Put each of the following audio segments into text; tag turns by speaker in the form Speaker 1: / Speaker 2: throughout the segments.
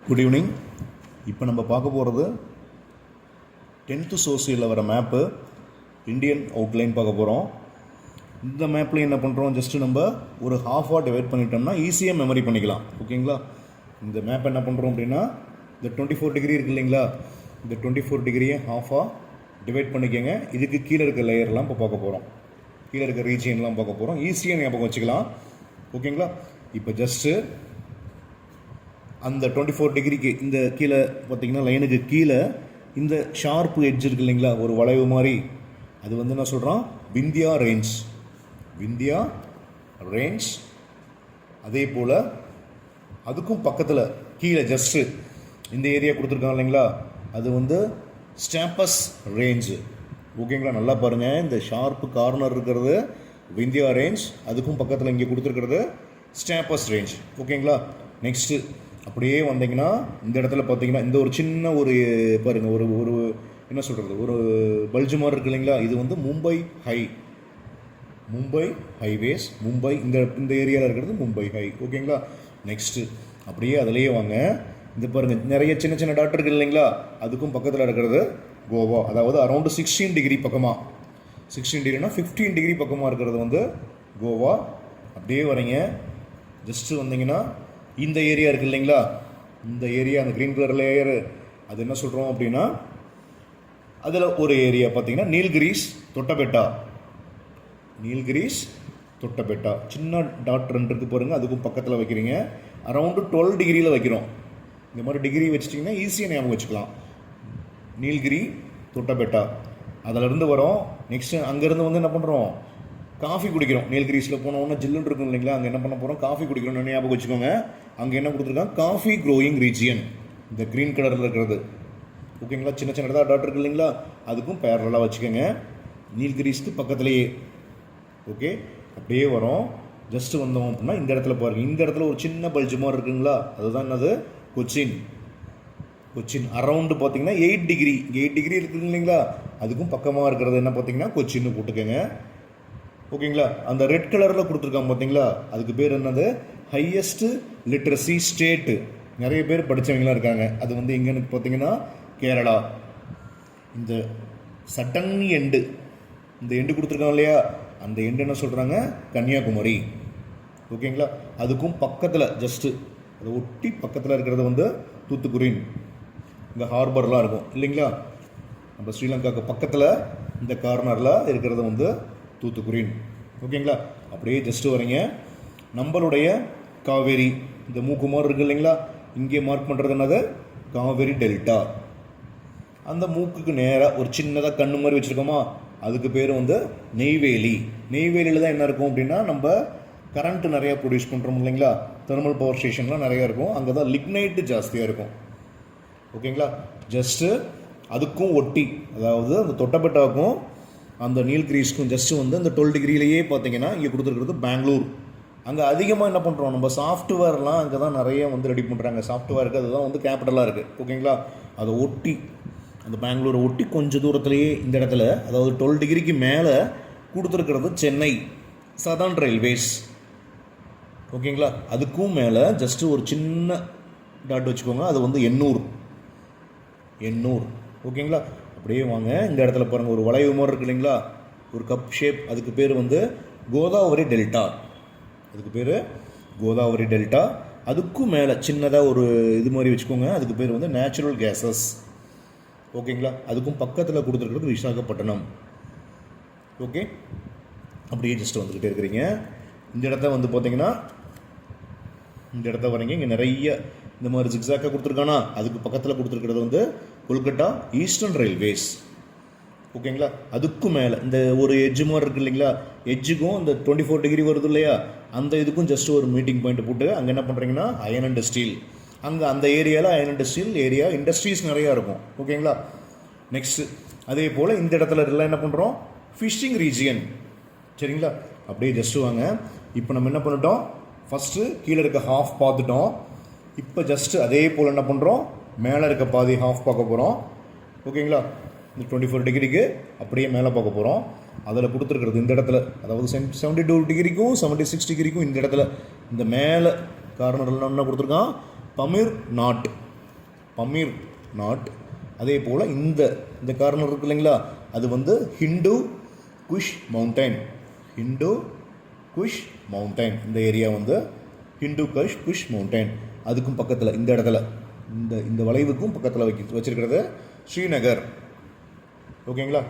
Speaker 1: Good evening. இப்போ நம்ம பார்க்க போகிறது 10th சோசியலில் வர மேப்பு இந்தியன் அவுட்லைன் பார்க்க போகிறோம். இந்த மேப்பில் என்ன பண்ணுறோம், ஜஸ்ட்டு நம்ம ஒரு ஹாஃபாக டிவைட் பண்ணிட்டோம்னா ஈஸியாக மெமரி பண்ணிக்கலாம். ஓகேங்களா? இந்த மேப் என்ன பண்ணுறோம் அப்படின்னா, இந்த 24 டிகிரி இருக்கு இல்லைங்களா, இந்த 24 டிகிரியை ஹாஃபாக டிவைட் பண்ணிக்கோங்க. இதுக்கு கீழே இருக்க லேயர்லாம் இப்போ பார்க்க போகிறோம், கீழே இருக்க ரீஜியன்லாம் பார்க்க போகிறோம். ஈஸியாக ஞாபகம் வச்சுக்கலாம். ஓகேங்களா? இப்போ ஜஸ்ட்டு அந்த 24 டிகிரிக்கு இந்த கீழே பார்த்திங்கன்னா லைனுக்கு கீழே இந்த ஷார்ப்பு எட்ஜ் இருக்கு இல்லைங்களா, ஒரு வளைவு மாதிரி, அது வந்து என்ன சொல்கிறோம், விந்தியா ரேஞ்ச். விந்தியா ரேஞ்ச். அதே போல் அதுக்கும் பக்கத்தில் கீழே ஜஸ்ட்டு இந்த ஏரியா கொடுத்துருக்காங்க இல்லைங்களா, அது வந்து ஸ்டாப்பஸ் ரேஞ்சு. ஓகேங்களா? நல்லா பாருங்கள், இந்த ஷார்ப்பு கார்னர் இருக்கிறது விந்தியா ரேஞ்ச், அதுக்கும் பக்கத்தில் இங்கே கொடுத்துருக்கிறது ஸ்டாப்பஸ் ரேஞ்ச். ஓகேங்களா? நெக்ஸ்ட்டு அப்படியே வந்தீங்கன்னா இந்த இடத்துல பார்த்தீங்கன்னா இந்த ஒரு சின்ன ஒரு பாருங்கள், ஒரு ஒரு என்ன சொல்கிறது, ஒரு பல்ஜு மாதிரி இருக்கு இல்லைங்களா, இது வந்து மும்பை ஹைவேஸ். மும்பை இந்த இந்த ஏரியாவில் இருக்கிறது மும்பை ஹை. ஓகேங்களா? நெக்ஸ்ட்டு அப்படியே அதிலேயே வாங்க, இந்த பாருங்கள் நிறைய சின்ன சின்ன டாட் இருக்குது இல்லைங்களா, அதுக்கும் பக்கத்தில் இருக்கிறது கோவா. அதாவது அரௌண்டு 16 டிகிரி பக்கமாக, 16 டிகிரினா 15 டிகிரி பக்கமாக இருக்கிறது வந்து கோவா. அப்படியே வரீங்க, ஜஸ்ட்டு வந்தீங்கன்னா இந்த ஏரியா இருக்குது இல்லைங்களா, இந்த ஏரியா, அந்த க்ரீன் கலர் லேயரு, அது என்ன சொல்கிறோம் அப்படின்னா, அதில் ஒரு ஏரியா பார்த்தீங்கன்னா நீல்கிரிஸ் தொட்டபெட்டா. நீல்கிரிஸ் தொட்டபெட்டா சின்ன டாட் 2 இருக்குது பாருங்கள், அதுக்கும் பக்கத்தில் வைக்கிறீங்க. அரௌண்டு 12 டிகிரியில் வைக்கிறோம். இந்த மாதிரி டிகிரி வச்சிட்டிங்கன்னா ஈஸியாக ஞாபகம் வச்சுக்கலாம். நீல்கிரி தொட்டபெட்டா அதிலிருந்து வரோம். நெக்ஸ்ட்டு அங்கேருந்து வந்து என்ன பண்ணுறோம், காஃபி குடிக்கிறோம். நீல்கிரிஸில் போனோன்னா ஜில்லுன்னு இருக்கும் இல்லைங்களா, அங்கே என்ன பண்ண போகிறோம், காஃபி குடிக்கிறோம். ஞாபகம் வச்சுக்கோங்க. அங்கே என்ன கொடுத்துருக்காங்க, காஃபி க்ரோயிங் ரீஜியன், இந்த க்ரீன் கலரில் இருக்கிறது. ஓகேங்களா? சின்ன சின்னதாக டாட் இருக்கு இல்லைங்களா, அதுக்கும் பேரலாக வச்சுக்கோங்க, நீல்கிரிஸ்க்கு பக்கத்துலேயே. ஓகே, அப்படியே வரோம். ஜஸ்ட்டு வந்தோம் அப்படின்னா இந்த இடத்துல பாருங்கள், இந்த இடத்துல ஒரு சின்ன பல்ஜு மாதிரி இருக்குங்களா, அதுதான் என்னது, கொச்சின். கொச்சின் அரவுண்டு பார்த்தீங்கன்னா 8 டிகிரி, 8 டிகிரி இருக்குது இல்லைங்களா, அதுக்கும் பக்கமாக இருக்கிறது என்ன பார்த்தீங்கன்னா கொச்சின்னு போட்டுக்கோங்க. ஓகேங்களா? அந்த ரெட் கலரில் கொடுத்துருக்காங்க பார்த்தீங்களா, அதுக்கு பேர் என்னது, ஹையஸ்ட் லிட்ரஸி ஸ்டேட்டு. நிறைய பேர் படித்தவங்களாம் இருக்காங்க. அது வந்து எங்கன்னு பார்த்தீங்கன்னா கேரளா. இந்த சட்டன் எண்டு, இந்த எண்டு கொடுத்துருக்காங்க இல்லையா, அந்த எண்டு என்ன சொல்கிறாங்க, கன்னியாகுமரி. ஓகேங்களா? அதுக்கும் பக்கத்தில் ஜஸ்ட்டு அதை ஒட்டி பக்கத்தில் இருக்கிறது வந்து தூத்துக்குடி. இந்த ஹார்பர்லாம் இருக்கும் இல்லைங்களா, நம்ம ஸ்ரீலங்காவுக்கு பக்கத்தில் இந்த கார்னரில் இருக்கிறது வந்து தூத்துக்குடி. ஓகேங்களா? அப்படியே ஜஸ்ட்டு வரீங்க, நம்மளுடைய காவேரி, இந்த மூக்குமார் இருக்குது இல்லைங்களா, இங்கே மார்க் பண்ணுறது என்னது, காவேரி டெல்டா. அந்த மூக்குக்கு நேராக ஒரு சின்னதாக கண்ணு மாதிரி வச்சுருக்கோமா, அதுக்கு பேர் வந்து நெய்வேலி. நெய்வேலியில் தான் என்ன இருக்கும் அப்படின்னா, நம்ம கரண்ட்டு நிறையா ப்ரொடியூஸ் பண்ணுறோம் இல்லைங்களா, தெர்மல் பவர் ஸ்டேஷன்லாம் நிறையா இருக்கும், அங்கே தான் லிக்னைட்டு ஜாஸ்தியாக இருக்கும். ஓகேங்களா? ஜஸ்ட்டு அதுக்கும் ஒட்டி, அதாவது அந்த தொட்டபெட்டாவுக்கும் அந்த நீல்கிரிஸ்க்கும் ஜஸ்ட்டு வந்து அந்த 12 டிகிரியிலேயே பார்த்தீங்கன்னா இங்கே கொடுத்துருக்கிறது பெங்களூர். அங்கே அதிகமாக என்ன பண்ணுறோம், நம்ம சாஃப்ட்வேர்லாம் அங்கே தான் நிறைய வந்து ரெடி பண்ணுறாங்க. சாஃப்ட்வேருக்கு அதுதான் வந்து கேபிட்டலாக இருக்குது. ஓகேங்களா? அதை ஒட்டி, அந்த பெங்களூரை ஒட்டி கொஞ்சம் தூரத்துலேயே இந்த இடத்துல, அதாவது 12 டிகிரிக்கு மேலே கொடுத்துருக்கிறது சென்னை சதர்ன் ரயில்வேஸ். ஓகேங்களா? அதுக்கும் மேலே ஜஸ்ட்டு ஒரு சின்ன டாட் வச்சுக்கோங்க, அது வந்து எண்ணூர். ஓகேங்களா? அப்படியே வாங்க, இந்த இடத்துல பாருங்கள் ஒரு வளைவு மாதிரி இருக்கு இல்லைங்களா, ஒரு கப் ஷேப், அதுக்கு பேர் வந்து கோதாவரி டெல்டா. அதுக்கு பேர் கோதாவரி டெல்டா. அதுக்கும் மேலே சின்னதாக ஒரு இது மாதிரி வச்சுக்கோங்க, அதுக்கு பேர் வந்து நேச்சுரல் கேஸஸ். ஓகேங்களா? அதுக்கும் பக்கத்தில் கொடுத்துருக்கிறது விசாகப்பட்டினம். ஓகே, அப்படியே ஜஸ்ட் வந்துக்கிட்டே இருக்கிறீங்க. இந்த இடத்த வந்து பார்த்தீங்கன்னா இந்த இடத்த வரீங்க, இங்கே நிறைய இந்த மாதிரி ஜிக்ஸாக்காக கொடுத்துருக்கானா, அதுக்கு பக்கத்தில் கொடுத்துருக்கிறது வந்து கொல்கட்டா ஈஸ்டர்ன் ரயில்வேஸ். ஓகேங்களா? அதுக்கும் மேலே இந்த ஒரு எட்ஜு மாதிரி இருக்குது இல்லைங்களா, எட்ஜுக்கும் இந்த 24 டிகிரி வருது இல்லையா, அந்த இதுக்கும் ஜஸ்ட் ஒரு மீட்டிங் பாயிண்ட் போட்டு அங்கே என்ன பண்ணுறீங்கன்னா அயன் அண்ட் ஸ்டீல். அங்கே அந்த ஏரியாவில் iron and steel area, industries நிறையா இருக்கும். ஓகேங்களா? நெக்ஸ்ட்டு அதே போல் இந்த இடத்துல எல்லாம் என்ன பண்ணுறோம், ஃபிஷ்ஷிங் ரீஜியன். சரிங்களா? அப்படியே ஜஸ்ட்டு வாங்க. இப்போ நம்ம என்ன பண்ணிட்டோம், ஃபஸ்ட்டு கீழே இருக்க ஹாஃப் பார்த்துட்டோம். இப்போ ஜஸ்ட்டு அதே போல் என்ன பண்ணுறோம், மேலே இருக்க பாதி ஹாஃப் பார்க்க போகிறோம். ஓகேங்களா? இந்த 24 டிகிரிக்கு அப்படியே மேலே பார்க்க போகிறோம். அதில் கொடுத்துருக்கிறது இந்த இடத்துல, அதாவது 72 டிகிரிக்கும் 76 டிகிரிக்கும் இந்த இடத்துல இந்த மேலே கார்னரில் என்ன கொடுத்துருக்கான், பமீர் நாட். பமீர் நாட். அதே போல் இந்த இந்த கார்னர் இருக்கு இல்லைங்களா, அது வந்து ஹிந்து குஷ் மவுண்டைன். ஹிந்து குஷ் மவுண்டைன் இந்த ஏரியா வந்து ஹிந்து குஷ் மவுண்டைன். அதுக்கும் பக்கத்தில் இந்த இடத்துல இந்த இந்த வளைவுக்கும் பக்கத்தில் வச்சிருக்கிறது ஸ்ரீநகர். ஓகேங்களா,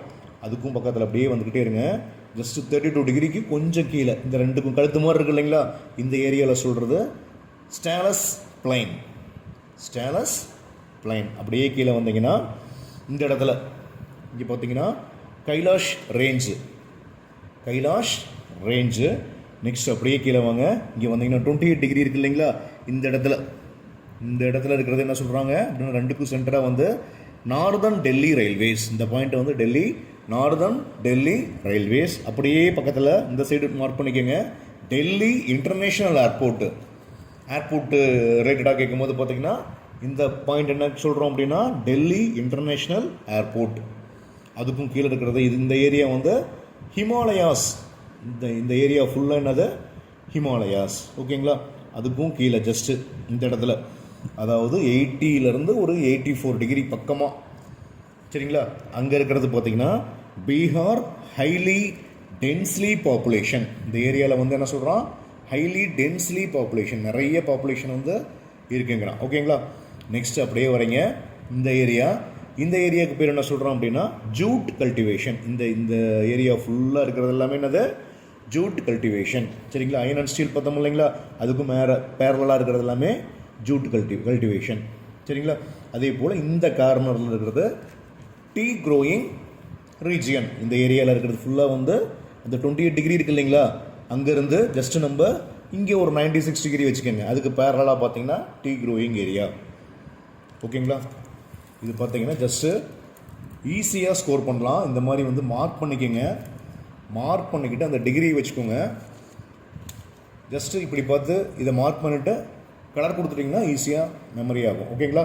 Speaker 1: அதுக்கும் பக்கத்தில் அப்படியே வந்துக்கிட்டே இருங்க. ஜஸ்ட் 32 டிகிரிக்கு கொஞ்சம் கீழே இந்த ரெண்டுக்கும் கழுத்து மாதிரி இருக்கு இல்லைங்களா, இந்த ஏரியாவில் சொல்கிறது ஸ்டாலஸ் பிளைன். ஸ்டாலஸ் பிளைன். அப்படியே கீழே வந்தீங்கன்னா இந்த இடத்துல இங்கே பார்த்தீங்கன்னா Kailash range. Kailash range. Next அப்படியே கீழே வாங்க. இங்கே வந்தீங்கன்னா 28 டிகிரி இருக்கு இல்லைங்களா, இந்த இடத்துல இருக்கிறது என்ன சொல்கிறாங்க அப்படின்னா ரெண்டுக்கும் சென்டராக வந்து நார்தர்ன் டெல்லி ரயில்வேஸ். இந்த பாயிண்ட் வந்து டெல்லி நார்தர்ன் டெல்லி ரயில்வேஸ். அப்படியே பக்கத்தில் இந்த சைடு மார்க் பண்ணிக்கோங்க டெல்லி இன்டர்நேஷ்னல் ஏர்போர்ட்டு. ஏர்போர்ட்டு ரிலேட்டடாக கேட்கும்போது பார்த்தீங்கன்னா இந்த பாயிண்ட் என்ன சொல்கிறோம் அப்படின்னா டெல்லி இன்டர்நேஷ்னல் ஏர்போர்ட். அதுக்கும் கீழே இருக்கிறது இந்த ஏரியா வந்து ஹிமாலயாஸ். இந்த ஏரியா ஃபுல்லாக என்னது ஹிமாலயாஸ். ஓகேங்களா, அதுக்கும் கீழே ஜஸ்ட்டு இந்த இடத்துல அதாவது 80லேருந்து ஒரு 84 டிகிரி பக்கமாக. சரிங்களா, அங்கே இருக்கிறது பார்த்தீங்கன்னா பீகார் ஹைலி டென்ஸ்லி பாப்புலேஷன். இந்த ஏரியாவில் வந்து என்ன சொல்கிறான் ஹைலி டென்ஸ்லி பாப்புலேஷன், நிறைய பாப்புலேஷன் வந்து இருக்குங்கிறான். ஓகேங்களா, நெக்ஸ்ட் அப்படியே வரீங்க இந்த ஏரியாவுக்கு பேர் என்ன சொல்கிறோம் அப்படின்னா ஜூட் கல்டிவேஷன். இந்த ஏரியா ஃபுல்லாக இருக்கிறது எல்லாமே என்னது ஜூட் கல்டிவேஷன். சரிங்களா, அயன் அண்ட் ஸ்டீல் பார்த்தோம் இல்லைங்களா, அதுக்கும் பேரலாக இருக்கிறது எல்லாமே ஜூட் கல்டிவேஷன். சரிங்களா, அதே போல் இந்த கார்னரில் இருக்கிறது டீ க்ரோயிங் ரீஜியன். இந்த ஏரியாவில் இருக்கிறது ஃபுல்லாக வந்து அந்த 28 டிகிரி இருக்கு இல்லைங்களா, அங்கேருந்து ஜஸ்ட்டு நம்ம இங்கே ஒரு 96 டிகிரி வச்சுக்கோங்க. அதுக்கு பேரலாக பார்த்தீங்கன்னா டீ க்ரோயிங் ஏரியா. ஓகேங்களா, இது பார்த்தீங்கன்னா ஜஸ்ட்டு ஈஸியாக ஸ்கோர் பண்ணலாம். இந்த மாதிரி வந்து மார்க் பண்ணிக்கோங்க. மார்க் பண்ணிக்கிட்டு அந்த டிகிரி வச்சுக்கோங்க. ஜஸ்ட்டு இப்படி பார்த்து இதை மார்க் பண்ணிவிட்டு கலர் கொடுத்துட்டிங்கன்னா ஈஸியாக மெமரி ஆகும். ஓகேங்களா.